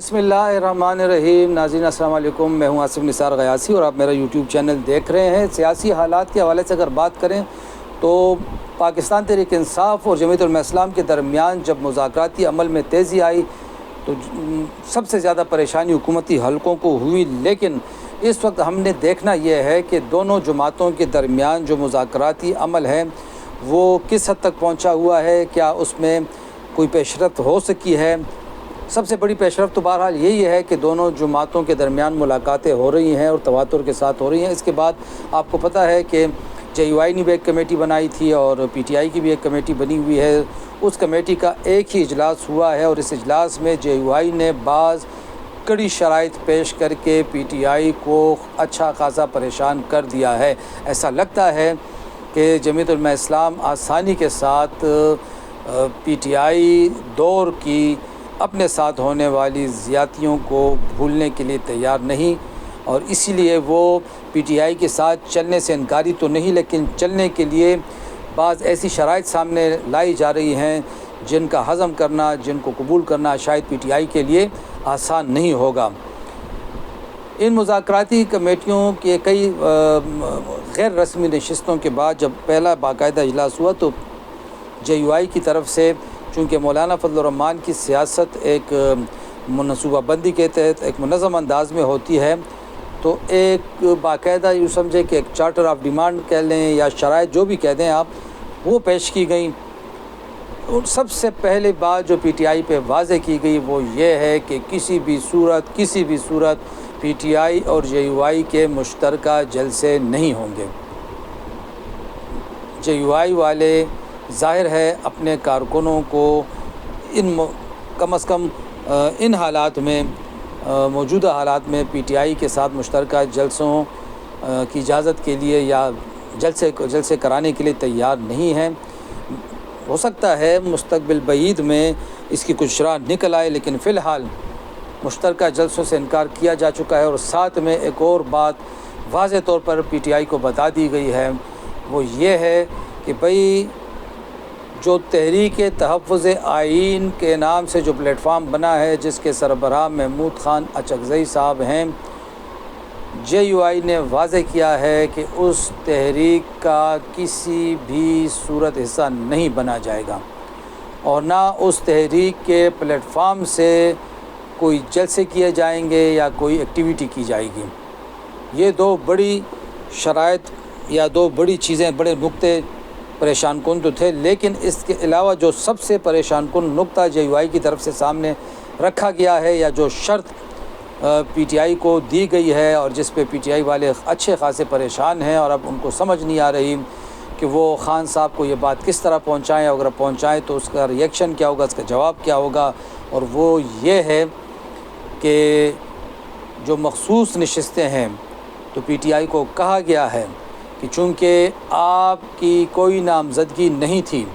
बिस्मिल्लाहिर्रहमानिर्रहीम। नाज़रीन अस्सलाम वालेकुम, मैं हूं आसिफ निसार गयासी और आप मेरा यूट्यूब चैनल देख रहे हैं। सियासी हालात के हवाले से अगर बात करें तो पाकिस्तान तहरीक इंसाफ और जमीयत उलमा इस्लाम के दरमियान जब मुज़ाकराती अमल में तेज़ी आई तो सबसे ज़्यादा परेशानी हुकूमती हलकों को हुई। लेकिन इस वक्त हमने देखना यह है कि दोनों जमातों के दरमियान जो मुज़ाकराती अमल है वो किस हद तक पहुँचा हुआ है, क्या उसमें कोई पेशरफ्त हो सकी है। सबसे बड़ी पेशरफ्त तो बहरहाल यही है कि दोनों जमातों के दरमियान मुलाकातें हो रही हैं और तवातुर के साथ हो रही हैं। इसके बाद आपको पता है कि JUI ने भी एक कमेटी बनाई थी और PTI की भी एक कमेटी बनी हुई है। उस कमेटी का एक ही इजलास हुआ है और इस इजलास में JUI ने बाज़ कड़ी शराइत पेश करके PTI को अच्छा खासा परेशान कर दिया है। ऐसा लगता है कि जमीयत उलमा इस्लाम आसानी के साथ PTI दौर की अपने साथ होने वाली ज़्यादतियों को भूलने के लिए तैयार नहीं और इसीलिए वो PTI के साथ चलने से इनकारी तो नहीं, लेकिन चलने के लिए बाज़ ऐसी शराइत सामने लाई जा रही हैं जिनका हज़म करना, जिनको कबूल करना शायद PTI के लिए आसान नहीं होगा। इन मुज़ाकराती कमेटियों के कई गैर रस्मी नशिस्तों के बाद जब पहला बाकायदा इजलास हुआ तो JUI की तरफ से, चूँकि मौलाना फजल रहमान की सियासत एक मनसूबाबंदी के तहत एक मुनज़्ज़म अंदाज़ में होती है, तो एक बाकायदा यूँ समझे कि एक चार्टर ऑफ डिमांड कह लें या शराइत जो भी कह दें आप, वो पेश की गई। और सबसे पहले बात जो PTI पे वाज़े की गई वो ये है कि किसी भी सूरत PTI और JUI के मुश्तरका जलसे नहीं होंगे। JUI वाले ज़ाहिर है अपने कारकुनों को कम अज़ कम इन हालात में, मौजूदा हालात में PTI के साथ मुश्तरका जलसों की इजाज़त के लिए या जलसे कराने के लिए तैयार नहीं हैं। हो सकता है मुस्तक़बिल बईद में इसकी कुछ राह निकल आए, लेकिन फ़िलहाल मुश्तरका जलसों से इनकार किया जा चुका है। और साथ में एक और बात वाज़े तौर पर PTI को बता दी गई है, वो ये है कि भाई जो तहरीक तहफ़्फ़ुज़ आइन के नाम से जो प्लेटफार्म बना है, जिसके सरबराह महमूद ख़ान अचकज़ई साहब हैं, JUI ने वाज़े किया है कि उस तहरीक का किसी भी सूरत हिस्सा नहीं बना जाएगा और ना उस तहरीक के प्लेटफार्म से कोई जलसे किए जाएंगे या कोई एक्टिविटी की जाएगी। ये दो बड़ी शराइत या दो बड़ी चीज़ें, बड़े नुक्ते परेशान कुन तो थे। लेकिन इसके अलावा जो सबसे परेशान कुन नुक्ता JUI की तरफ से सामने रखा गया है या जो शर्त PTI को दी गई है और जिस पे PTI वाले अच्छे खासे परेशान हैं और अब उनको समझ नहीं आ रही कि वो ख़ान साहब को ये बात किस तरह पहुंचाएं, अगर पहुंचाएं तो उसका रिएक्शन क्या होगा, उसका जवाब क्या होगा। और वो ये है कि जो मखसूस नशिस्तें हैं तो PTI को कहा गया है कि चूँकि आपकी कोई नामज़दगी नहीं थी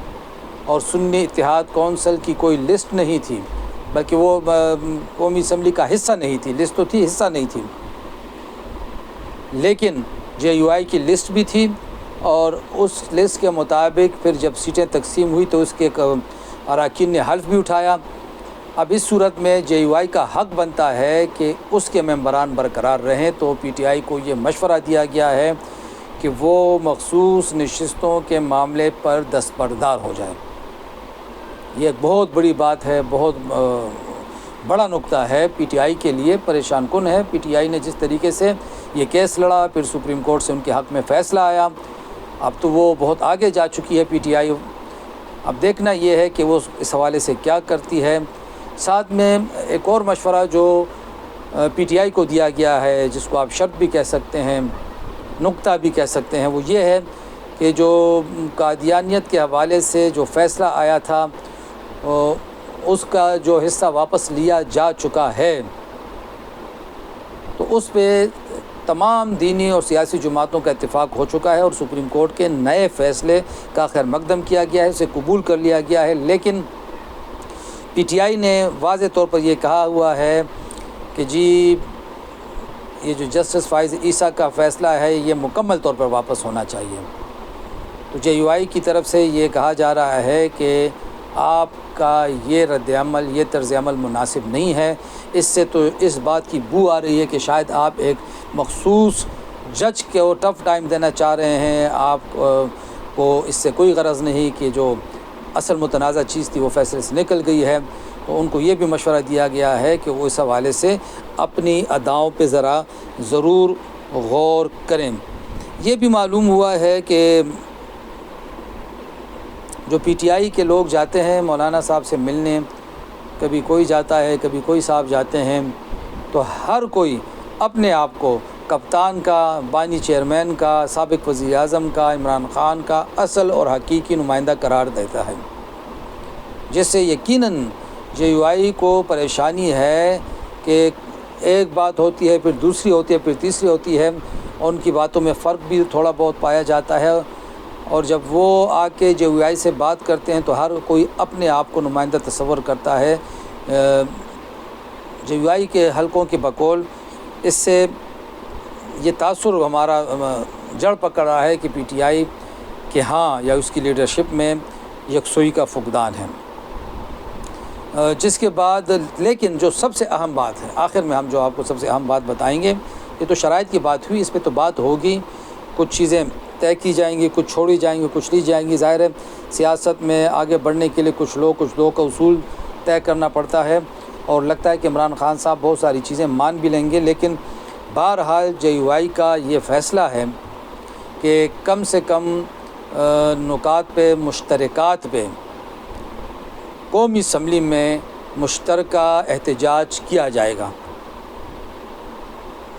और सुन्नी इत्तेहाद कौंसिल की कोई लिस्ट नहीं थी, बल्कि वो कौमी असम्बली का हिस्सा नहीं थी, लिस्ट तो थी, हिस्सा नहीं थी, लेकिन JUI की लिस्ट भी थी और उस लिस्ट के मुताबिक फिर जब सीटें तकसीम हुई तो उसके अरकान ने हल्फ भी उठाया। अब इस सूरत में JUI का हक़ बनता है कि उसके मेंबरान बरकरार रहें, तो PTI को ये मशवरा दिया गया है कि वो मखसूस नशिस्तों के मामले पर दस्तबरदार हो जाए। ये एक बहुत बड़ी बात है, बहुत बड़ा नुक्ता है, PTI के लिए परेशान कुन है। PTI ने जिस तरीके से ये केस लड़ा, फिर सुप्रीम कोर्ट से उनके हक़ में फ़ैसला आया, अब तो वो बहुत आगे जा चुकी है PTI। अब देखना ये है कि वो इस हवाले से क्या करती है। साथ में एक और मशवरा जो PTI को दिया गया है, जिसको आप शर्त भी कह सकते हैं, नुक्ता भी कह सकते हैं, वो ये है कि जो कादियानियत के हवाले से जो फ़ैसला आया था उसका जो हिस्सा वापस लिया जा चुका है, तो उस पे तमाम दीनी और सियासी जमातों का इत्तेफाक हो चुका है और सुप्रीम कोर्ट के नए फ़ैसले का खैर मकदम किया गया है, उसे कबूल कर लिया गया है। लेकिन PTI ने वाज़े तौर पर यह कहा हुआ है कि जी ये जो जस्टिस फ़ाइज़ ईसा का फ़ैसला है ये मुकम्मल तौर पर वापस होना चाहिए। तो JUI की तरफ से ये कहा जा रहा है कि آپ کا یہ رد عمل، یہ طرز عمل مناسب نہیں ہے۔ اس سے تو اس بات کی بو آ رہی ہے کہ شاید آپ ایک مخصوص جج کو ٹف ٹائم دینا چاہ رہے ہیں۔ آپ کو اس سے کوئی غرض نہیں کہ جو اصل متنازع چیز تھی وہ فیصلے سے نکل گئی ہے۔ تو ان کو یہ بھی مشورہ دیا گیا ہے کہ وہ اس حوالے سے اپنی اداؤں پہ ذرا ضرور غور کریں۔ یہ بھی معلوم ہوا ہے کہ جو پی ٹی آئی کے لوگ جاتے ہیں مولانا صاحب سے ملنے، کبھی کوئی جاتا ہے کبھی کوئی صاحب جاتے ہیں، تو ہر کوئی اپنے آپ کو کپتان کا، بانی چیئرمین کا، سابق وزیر اعظم کا، عمران خان کا اصل اور حقیقی نمائندہ قرار دیتا ہے، جس سے یقیناً جے یو آئی کو پریشانی ہے کہ ایک بات ہوتی ہے پھر دوسری ہوتی ہے پھر تیسری ہوتی ہے، اور ان کی باتوں میں فرق بھی تھوڑا بہت پایا جاتا ہے، اور جب وہ آ کے جے یو آئی سے بات کرتے ہیں تو ہر کوئی اپنے آپ کو نمائندہ تصور کرتا ہے جے یو آئی کے حلقوں کے بقول۔ اس سے یہ تاثر ہمارا جڑ پکڑ رہا ہے کہ پی ٹی آئی کہ ہاں یا اس کی لیڈرشپ میں یکسوئی کا فقدان ہے۔ جس کے بعد لیکن جو سب سے اہم بات ہے، آخر میں ہم جو آپ کو سب سے اہم بات بتائیں گے، یہ تو شرائط کی بات ہوئی، اس پہ تو بات ہوگی، کچھ چیزیں طے کی جائیں گی، کچھ چھوڑی جائیں گی، کچھ لی جائیں گی۔ ظاہر ہے سیاست میں آگے بڑھنے کے لیے کچھ لوگ کا اصول طے کرنا پڑتا ہے، اور لگتا ہے کہ عمران خان صاحب بہت ساری چیزیں مان بھی لیں گے، لیکن بہرحال جے یو آئی کا یہ فیصلہ ہے کہ کم سے کم نکات پہ، مشترکات پہ قومی اسمبلی میں مشترکہ احتجاج کیا جائے گا۔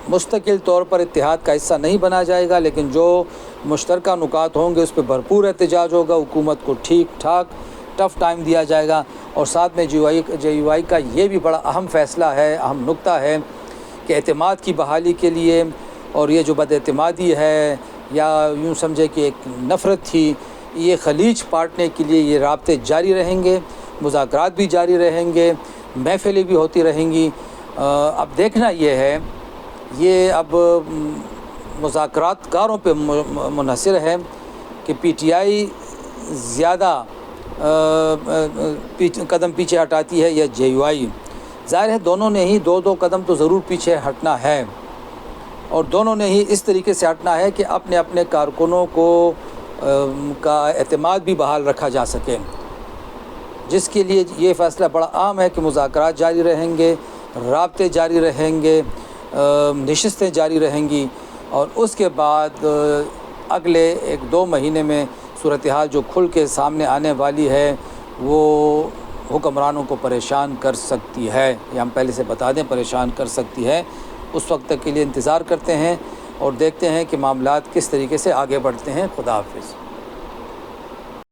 مستقل طور پر اتحاد کا حصہ نہیں بنا جائے گا، لیکن جو مشترکہ نکات ہوں گے اس پہ بھرپور احتجاج ہوگا، حکومت کو ٹھیک ٹھاک ٹف ٹائم دیا جائے گا۔ اور ساتھ میں جے یو آئی کا یہ بھی بڑا اہم فیصلہ ہے، اہم نکتہ ہے کہ اعتماد کی بحالی کے لیے، اور یہ جو بد اعتمادی ہے یا یوں سمجھے کہ ایک نفرت تھی، یہ خلیج پاٹنے کے لیے یہ رابطے جاری رہیں گے، مذاکرات بھی جاری رہیں گے، محفلیں بھی ہوتی رہیں گی۔ اب دیکھنا یہ ہے، یہ اب مذاکرات کاروں پہ منحصر ہے کہ پی ٹی آئی زیادہ قدم پیچھے ہٹاتی ہے یا جے یو آئی۔ ظاہر ہے دونوں نے ہی دو قدم تو ضرور پیچھے ہٹنا ہے، اور دونوں نے ہی اس طریقے سے ہٹنا ہے کہ اپنے اپنے کارکنوں کو کا اعتماد بھی بحال رکھا جا سکے، جس کے لیے یہ فیصلہ بڑا عام ہے کہ مذاکرات جاری رہیں گے، رابطے جاری رہیں گے، نشستیں جاری رہیں گی، اور اس کے بعد اگلے 1-2 مہینے میں صورتحال جو کھل کے سامنے آنے والی ہے وہ حکمرانوں کو پریشان کر سکتی ہے، یہ ہم پہلے سے بتا دیں، پریشان کر سکتی ہے۔ اس وقت تک کے لیے انتظار کرتے ہیں اور دیکھتے ہیں کہ معاملات کس طریقے سے آگے بڑھتے ہیں۔ خدا حافظ۔